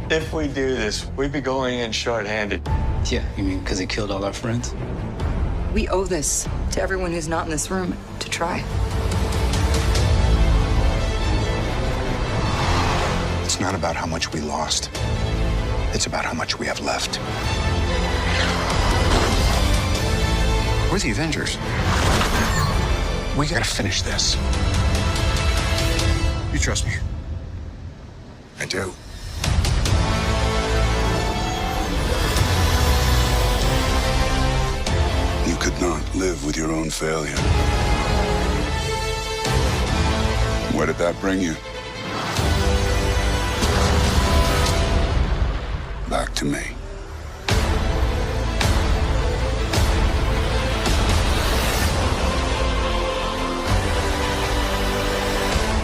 If we do this, we'd be going in short-handed. Yeah, you mean because he killed all our friends? We owe this to everyone who's not in this room to try. It's not about how much we lost. It's about how much we have left. We're the Avengers. We gotta finish this. You trust me? I do. You could not live with your own failure. Where did that bring you? Back to me.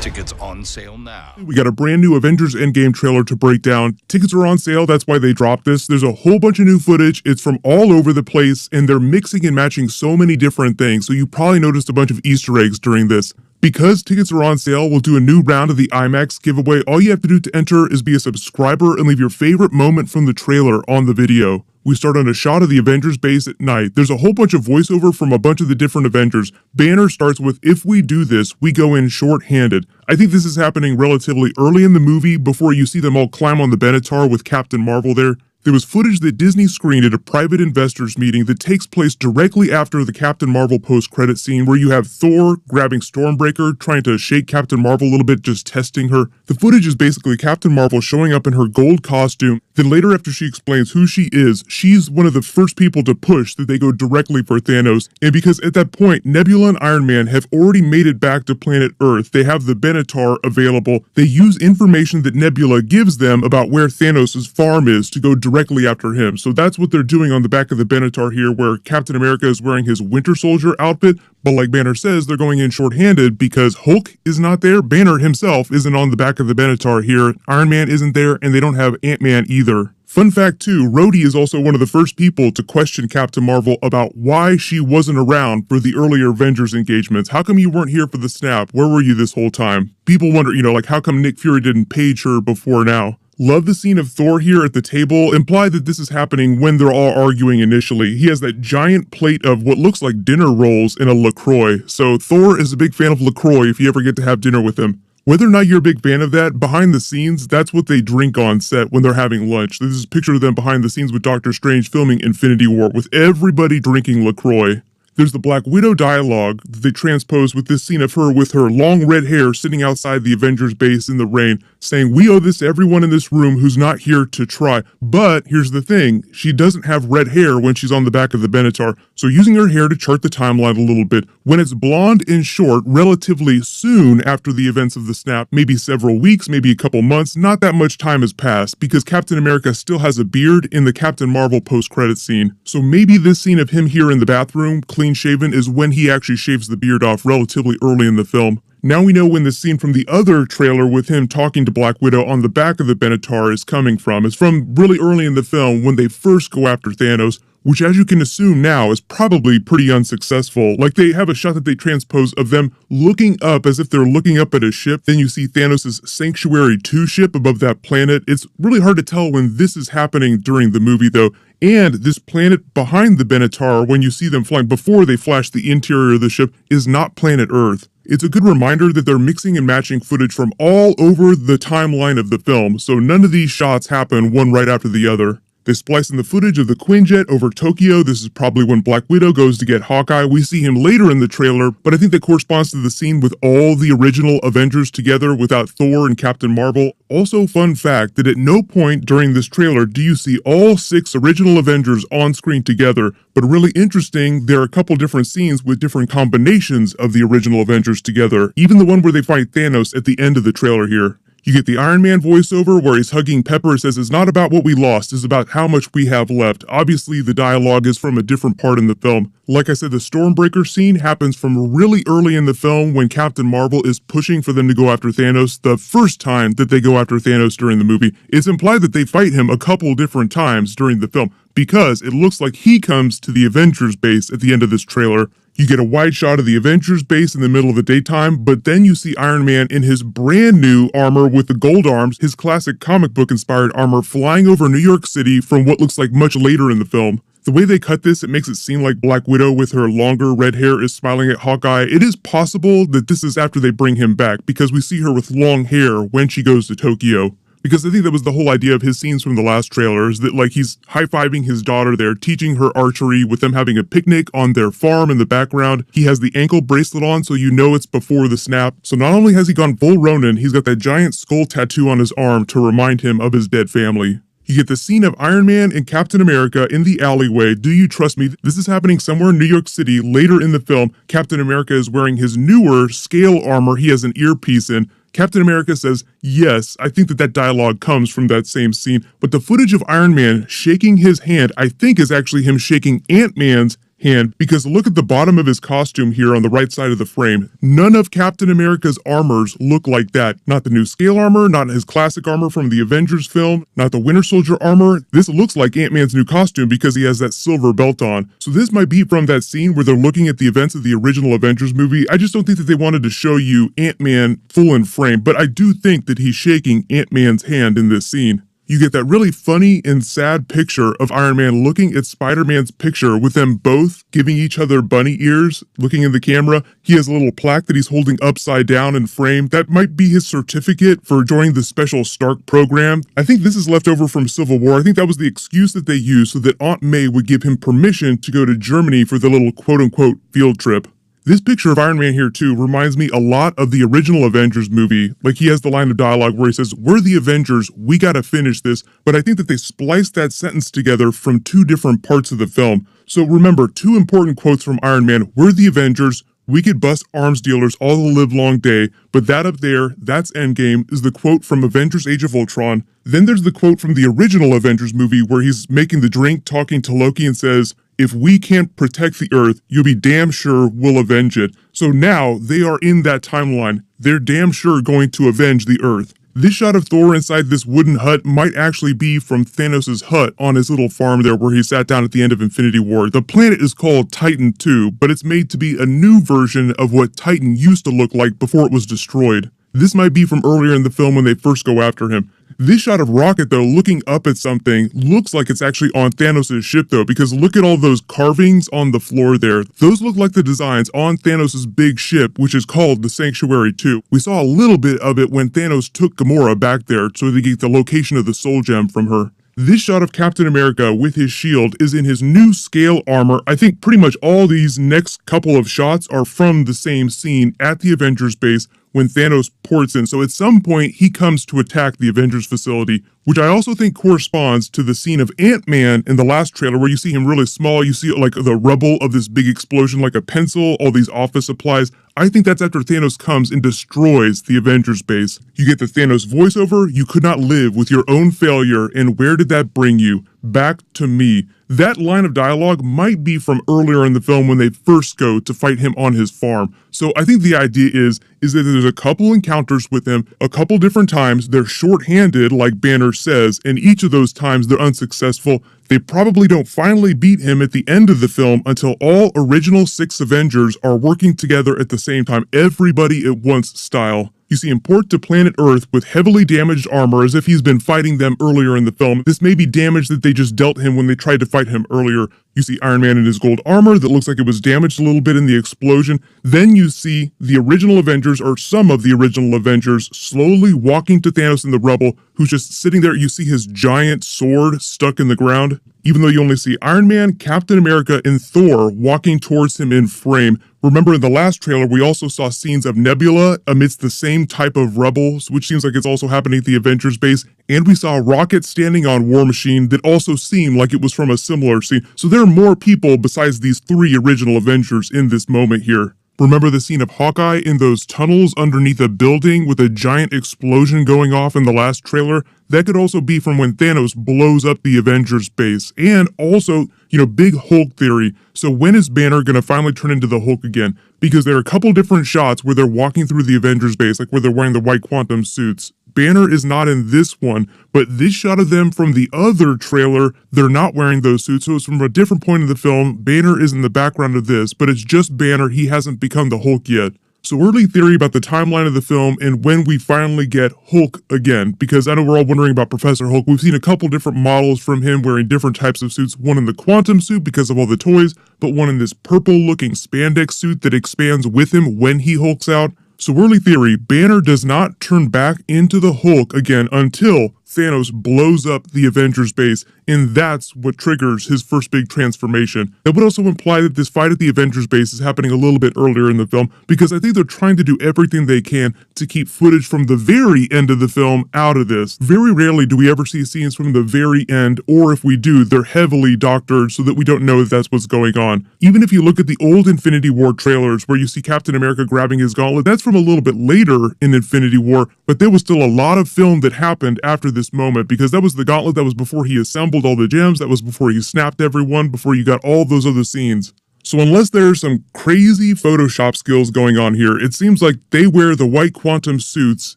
Tickets on sale now. We got a brand new Avengers Endgame trailer to break down. Tickets are on sale, that's why they dropped this. There's a whole bunch of new footage. It's from all over the place, and they're mixing and matching so many different things, so you probably noticed a bunch of Easter eggs during this. Because tickets are on sale, we'll do a new round of the IMAX giveaway. All you have to do to enter is be a subscriber and leave your favorite moment from the trailer on the video. We start on a shot of the Avengers base at night. There's a whole bunch of voiceover from a bunch of the different Avengers. Banner starts with, "If we do this, we go in short-handed." I think this is happening relatively early in the movie before you see them all climb on the Benatar with Captain Marvel there. There was footage that Disney screened at a private investors meeting that takes place directly after the Captain Marvel post-credit scene where you have Thor grabbing Stormbreaker, trying to shake Captain Marvel a little bit, just testing her. The footage is basically Captain Marvel showing up in her gold costume. Then later, after she explains who she is, she's one of the first people to push that they go directly for Thanos. And because at that point, Nebula and Iron Man have already made it back to planet Earth, they have the Benatar available. They use information that Nebula gives them about where Thanos' farm is to go directly after him. So that's what they're doing on the back of the Benatar here, where Captain America is wearing his Winter Soldier outfit. But like Banner says, they're going in short-handed because Hulk is not there. Banner himself isn't on the back of the Benatar here. Iron Man isn't there, and they don't have Ant-Man either. Fun fact too, Rhodey is also one of the first people to question Captain Marvel about why she wasn't around for the earlier Avengers engagements. How come you weren't here for the snap? Where were you this whole time? People wonder, like how come Nick Fury didn't page her before now? Love the scene of Thor here at the table. Imply that this is happening when they're all arguing initially. He has that giant plate of what looks like dinner rolls in a LaCroix. So Thor is a big fan of LaCroix if you ever get to have dinner with him. Whether or not you're a big fan of that, behind the scenes, that's what they drink on set when they're having lunch. This is a picture of them behind the scenes with Doctor Strange filming Infinity War with everybody drinking LaCroix. There's the Black Widow dialogue that they transpose with this scene of her with her long red hair sitting outside the Avengers base in the rain, saying, "We owe this to everyone in this room who's not here to try." But here's the thing, she doesn't have red hair when she's on the back of the Benatar, so using her hair to chart the timeline a little bit, when it's blonde and short relatively soon after the events of the snap, maybe several weeks, maybe a couple months, not that much time has passed because Captain America still has a beard in the Captain Marvel post-credit scene. So maybe this scene of him here in the bathroom, clean shaven, is when he actually shaves the beard off relatively early in the film. Now we know when the scene from the other trailer with him talking to Black Widow on the back of the Benatar is coming from. It's from really early in the film when they first go after Thanos, which as you can assume now is probably pretty unsuccessful. Like they have a shot that they transpose of them looking up as if they're looking up at a ship. Then you see Thanos' Sanctuary 2 ship above that planet. It's really hard to tell when this is happening during the movie though. And this planet behind the Benatar, when you see them flying before they flash the interior of the ship, is not planet Earth. It's a good reminder that they're mixing and matching footage from all over the timeline of the film, so none of these shots happen one right after the other. They splice in the footage of the Quinjet over Tokyo. This is probably when Black Widow goes to get Hawkeye. We see him later in the trailer, but I think that corresponds to the scene with all the original Avengers together without Thor and Captain Marvel. Also, fun fact that at no point during this trailer do you see all 6 original Avengers on screen together, but really interesting, there are a couple different scenes with different combinations of the original Avengers together, even the one where they fight Thanos at the end of the trailer here. You get the Iron Man voiceover where he's hugging Pepper and says it's not about what we lost, it's about how much we have left. Obviously, the dialogue is from a different part in the film. Like I said, the Stormbreaker scene happens from really early in the film when Captain Marvel is pushing for them to go after Thanos. The first time that they go after Thanos during the movie, it's implied that they fight him a couple different times during the film because it looks like he comes to the Avengers base at the end of this trailer. You get a wide shot of the Avengers base in the middle of the daytime, but then you see Iron Man in his brand new armor with the gold arms, his classic comic book inspired armor, flying over New York City from what looks like much later in the film. The way they cut this, it makes it seem like Black Widow with her longer red hair is smiling at Hawkeye. It is possible that this is after they bring him back, because we see her with long hair when she goes to Tokyo. Because I think that was the whole idea of his scenes from the last trailer, is that like he's high-fiving his daughter there, teaching her archery with them having a picnic on their farm in the background. He has the ankle bracelet on, so you know it's before the snap. So not only has he gone full Ronin, he's got that giant skull tattoo on his arm to remind him of his dead family. You get the scene of Iron Man and Captain America in the alleyway. Do you trust me? This is happening somewhere in New York City later in the film. Captain America is wearing his newer scale armor he has an earpiece in. Captain America says, yes, I think that dialogue comes from that same scene, but the footage of Iron Man shaking his hand, I think is actually him shaking Ant-Man's hand, because look at the bottom of his costume here on the right side of the frame. None of Captain America's armors look like that. Not the new scale armor, not his classic armor from the Avengers film, not the Winter Soldier armor. This looks like Ant-Man's new costume because he has that silver belt on. So this might be from that scene where they're looking at the events of the original Avengers movie. I just don't think that they wanted to show you Ant-Man full in frame, but I do think that he's shaking Ant-Man's hand in this scene. You get that really funny and sad picture of Iron Man looking at Spider-Man's picture with them both giving each other bunny ears, looking in the camera. He has a little plaque that he's holding upside down in frame. That might be his certificate for joining the special Stark program. I think this is left over from Civil War. I think that was the excuse that they used so that Aunt May would give him permission to go to Germany for the little quote-unquote field trip. This picture of Iron Man here too reminds me a lot of the original Avengers movie. Like he has the line of dialogue where he says, "We're the Avengers, we gotta finish this." But I think that they spliced that sentence together from two different parts of the film. So remember, two important quotes from Iron Man: "We're the Avengers, we could bust arms dealers all the live long day." But that up there, that's Endgame, is the quote from Avengers Age of Ultron. Then there's the quote from the original Avengers movie where he's making the drink, talking to Loki and says, "If we can't protect the Earth, you'll be damn sure we'll avenge it." So now they are in that timeline. They're damn sure going to avenge the Earth. This shot of Thor inside this wooden hut might actually be from Thanos' hut on his little farm there where he sat down at the end of Infinity War. The planet is called Titan 2, but it's made to be a new version of what Titan used to look like before it was destroyed. This might be from earlier in the film when they first go after him. This shot of Rocket, though, looking up at something, looks like it's actually on Thanos' ship, though, because look at all those carvings on the floor there. Those look like the designs on Thanos' big ship, which is called the Sanctuary 2. We saw a little bit of it when Thanos took Gamora back there so they get the location of the Soul Gem from her. This shot of Captain America with his shield is in his new scale armor. I think pretty much all these next couple of shots are from the same scene at the Avengers base when Thanos ports in. So at some point, he comes to attack the Avengers facility, which I also think corresponds to the scene of Ant-Man in the last trailer where you see him really small. You see like the rubble of this big explosion, like a pencil, all these office supplies. I think that's after Thanos comes and destroys the Avengers base. You get the Thanos voiceover, "You could not live with your own failure, and where did that bring you? Back to me." That line of dialogue might be from earlier in the film when they first go to fight him on his farm. So I think the idea is that there's a couple encounters with him, a couple different times. They're short-handed, like Banner says, and each of those times they're unsuccessful. They probably don't finally beat him at the end of the film until all original 6 Avengers are working together at the same time, everybody at once style. You see him port to planet Earth with heavily damaged armor as if he's been fighting them earlier in the film. This may be damage that they just dealt him when they tried to fight him earlier. You see Iron Man in his gold armor that looks like it was damaged a little bit in the explosion. Then you see the original Avengers, or some of the original Avengers, slowly walking to Thanos in the rubble, who's just sitting there. You see his giant sword stuck in the ground. Even though you only see Iron Man, Captain America, and Thor walking towards him in frame. Remember in the last trailer, we also saw scenes of Nebula amidst the same type of rubble, which seems like it's also happening at the Avengers base. And we saw Rocket standing on War Machine that also seemed like it was from a similar scene. So there are more people besides these 3 original Avengers in this moment here. Remember the scene of Hawkeye in those tunnels underneath a building with a giant explosion going off in the last trailer? That could also be from when Thanos blows up the Avengers base. And also, big Hulk theory. So when is Banner going to finally turn into the Hulk again? Because there are a couple different shots where they're walking through the Avengers base, like where they're wearing the white quantum suits. Banner is not in this one, but this shot of them from the other trailer, they're not wearing those suits, so it's from a different point of the film. Banner is in the background of this, but it's just Banner. He hasn't become the Hulk yet. So early theory about the timeline of the film and when we finally get Hulk again, because I know we're all wondering about Professor Hulk. We've seen a couple different models from him wearing different types of suits, one in the quantum suit because of all the toys, but one in this purple looking spandex suit that expands with him when he hulks out. So early theory, Banner does not turn back into the Hulk again until Thanos blows up the Avengers base, and that's what triggers his first big transformation. That would also imply that this fight at the Avengers base is happening a little bit earlier in the film, because I think they're trying to do everything they can to keep footage from the very end of the film out of this. Very rarely do we ever see scenes from the very end, or if we do, they're heavily doctored so that we don't know that that's what's going on. Even if you look at the old Infinity War trailers where you see Captain America grabbing his gauntlet, that's from a little bit later in Infinity War, but there was still a lot of film that happened after this moment, because that was the gauntlet, that was before he assembled all the gems, that was before he snapped everyone, before you got all those other scenes. So unless there's some crazy Photoshop skills going on here, it seems like they wear the white quantum suits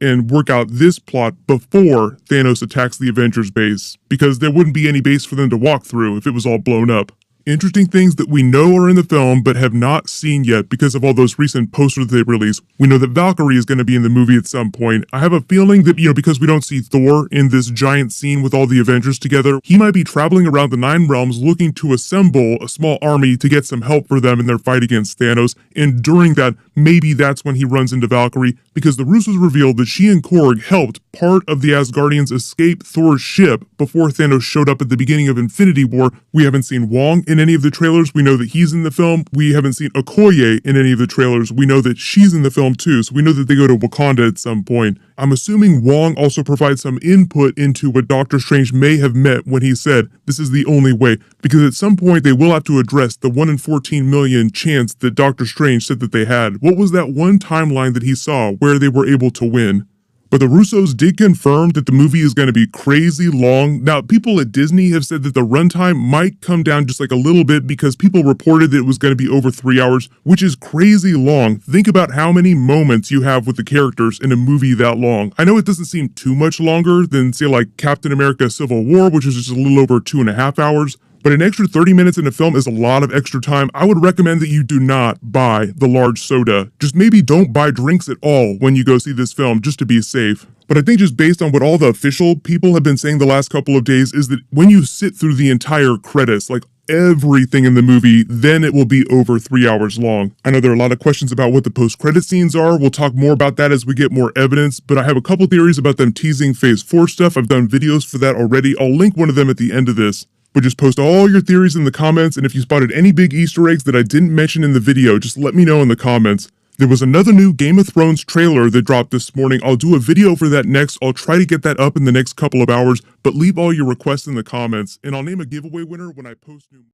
and work out this plot before Thanos attacks the Avengers base, because there wouldn't be any base for them to walk through if it was all blown up. Interesting things that we know are in the film but have not seen yet because of all those recent posters they released. We know that Valkyrie is going to be in the movie at some point. I have a feeling that, because we don't see Thor in this giant scene with all the Avengers together, he might be traveling around the Nine Realms looking to assemble a small army to get some help for them in their fight against Thanos. And during that, maybe that's when he runs into Valkyrie, because the Russos revealed that she and Korg helped part of the Asgardians escape Thor's ship before Thanos showed up at the beginning of Infinity War. We haven't seen Wong in any of the trailers. We know that he's in the film. We haven't seen Okoye in any of the trailers. We know that she's in the film too, so we know that they go to Wakanda at some point. I'm assuming Wong also provides some input into what Doctor Strange may have meant when he said, this is the only way, because at some point they will have to address the 1 in 14 million chance that Doctor Strange said that they had. What was that one timeline that he saw where they were able to win? But the Russos did confirm that the movie is going to be crazy long. Now, people at Disney have said that the runtime might come down just like a little bit because people reported that it was going to be over 3 hours, which is crazy long. Think about how many moments you have with the characters in a movie that long. I know it doesn't seem too much longer than, say, like Captain America Civil War, which is just a little over 2.5 hours. But an extra 30 minutes in a film is a lot of extra time. I would recommend that you do not buy the large soda. Just maybe don't buy drinks at all when you go see this film, just to be safe. But I think just based on what all the official people have been saying the last couple of days is that when you sit through the entire credits, like everything in the movie, then it will be over 3 hours long. I know there are a lot of questions about what the post-credit scenes are. We'll talk more about that as we get more evidence, but I have a couple theories about them teasing Phase 4 stuff. I've done videos for that already. I'll link one of them at the end of this. But just post all your theories in the comments, and if you spotted any big Easter eggs that I didn't mention in the video, just let me know in the comments. There was another new Game of Thrones trailer that dropped this morning. I'll do a video for that next. I'll try to get that up in the next couple of hours, but leave all your requests in the comments, and I'll name a giveaway winner when I post new...